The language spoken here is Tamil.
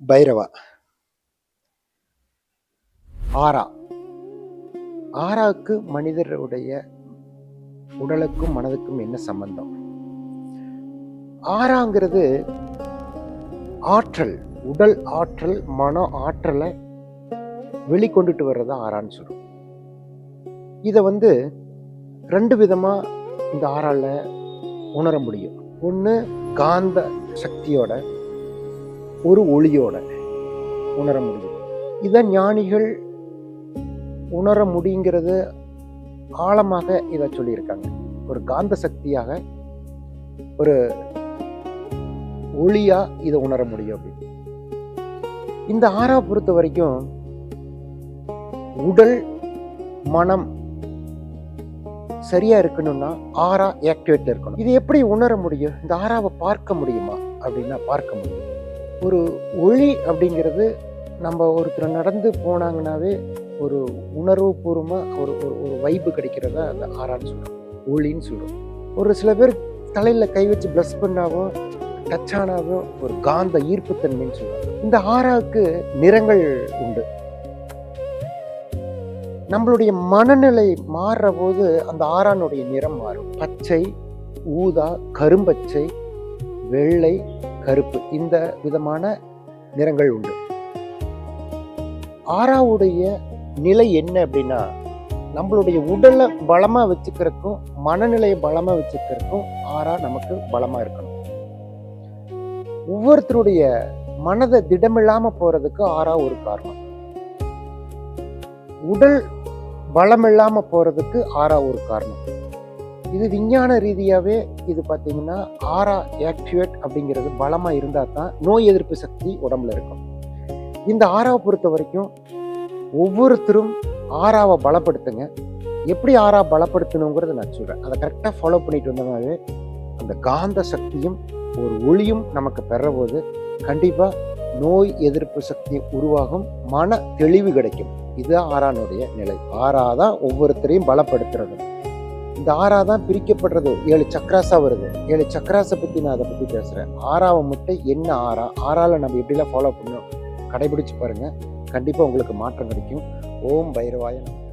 பைரவா. ஆரா. ஆராவுக்கு மனிதருடைய உடலுக்கும் மனதுக்கும் என்ன சம்பந்தம்? ஆராங்கிறது ஆற்றல், உடல் ஆற்றல், மன ஆற்றலை வெளிக்கொண்டுட்டு வர்றதா ஆரான்னு சொல்றோம். இதை ரெண்டு விதமா இந்த ஆறால உணர முடியும். ஒன்று காந்த சக்தியோட, ஒரு ஒளியோட உணர முடியும். இதை ஞானிகள் உணர முடியுங்கிறது ஆழமாக இதை சொல்லியிருக்காங்க. ஒரு காந்த சக்தியாக, ஒரு ஒளியா இதை உணர முடியும் அப்படின்னு. இந்த ஆறா பொறுத்த வரைக்கும் உடல் மனம் சரியா இருக்கணும்னா ஆறா ஆக்டிவேட்ல இருக்கணும். இது எப்படி உணர முடியும்? இந்த ஆறாவை பார்க்க முடியுமா அப்படின்னா பார்க்க முடியும். ஒரு ஒளி அப்படிங்கிறது நம்ம ஒருத்தர் நடந்து போனாங்கன்னாவே ஒரு உணர்வு பூர்வமா ஒரு ஒரு வைப்பு கிடைக்கிறதா அந்த ஆறான்னு சொல்றோம், ஒளின்னு சொல்றோம். ஒரு சில பேர் தலையில கை வச்சு பிளஸ் பண்ணாவும் டச் ஆனாவும் ஒரு காந்த ஈர்ப்புத்தன்மைன்னு சொல்றாங்க. இந்த ஆறாவுக்கு நிறங்கள் உண்டு. நம்மளுடைய மனநிலை மாறுற போது அந்த ஆறானுடைய நிறம் மாறும். பச்சை, ஊதா, கரும்பச்சை, வெள்ளை, கருப்பு, இந்த விதமான நிறங்கள் உண்டு. ஆறாவுடைய நிலை என்ன அப்படின்னா, நம்மளுடைய உடலை பலமா வச்சுக்கிறதுக்கும் மனநிலையை பலமா வச்சுக்கிறதுக்கும் ஆறா நமக்கு பலமா இருக்கணும். ஒவ்வொருத்தருடைய மனதை திடமில்லாம போறதுக்கு ஆறா ஒரு காரணம். உடல் பலம் இல்லாம போறதுக்கு ஆறா ஒரு காரணம். இது விஞ்ஞான ரீதியாவே இது பார்த்தீங்கன்னா ஆறா ஆக்டிவேட் அப்படிங்கிறது பலமா இருந்தா தான் நோய் எதிர்ப்பு சக்தி உடம்புல இருக்கும். இந்த ஆறாவை பொறுத்த வரைக்கும் ஒவ்வொருத்தரும் ஆறாவை பலப்படுத்துங்க. எப்படி ஆறா பலப்படுத்தணுங்கிறத நான் சொல்றேன். அதை கரெக்டாக ஃபாலோ பண்ணிட்டு வந்தோம்னாவே அந்த காந்த சக்தியும் ஒரு ஒளியும் நமக்கு பெற போது கண்டிப்பா நோய் எதிர்ப்பு சக்தி உருவாகும், மன தெளிவு கிடைக்கும். இதுதான் ஆறானுடைய நிலை. ஆறாதான் ஒவ்வொருத்தரையும் பலப்படுத்துறது. இந்த ஆறாதான் பிரிக்கப்படுறது. 7 சக்ராஸா வருது. 7 சக்ராஸை பத்தி நான் அதை பத்தி பேசுறேன். ஆறாவை மட்டும் என்ன ஆறால நம்ம எப்படிலாம் ஃபாலோ பண்ணணும் கடைபிடிச்சு பாருங்க. கண்டிப்பா உங்களுக்கு மாற்றம் கிடைக்கும். ஓம் பைரவாய நமः.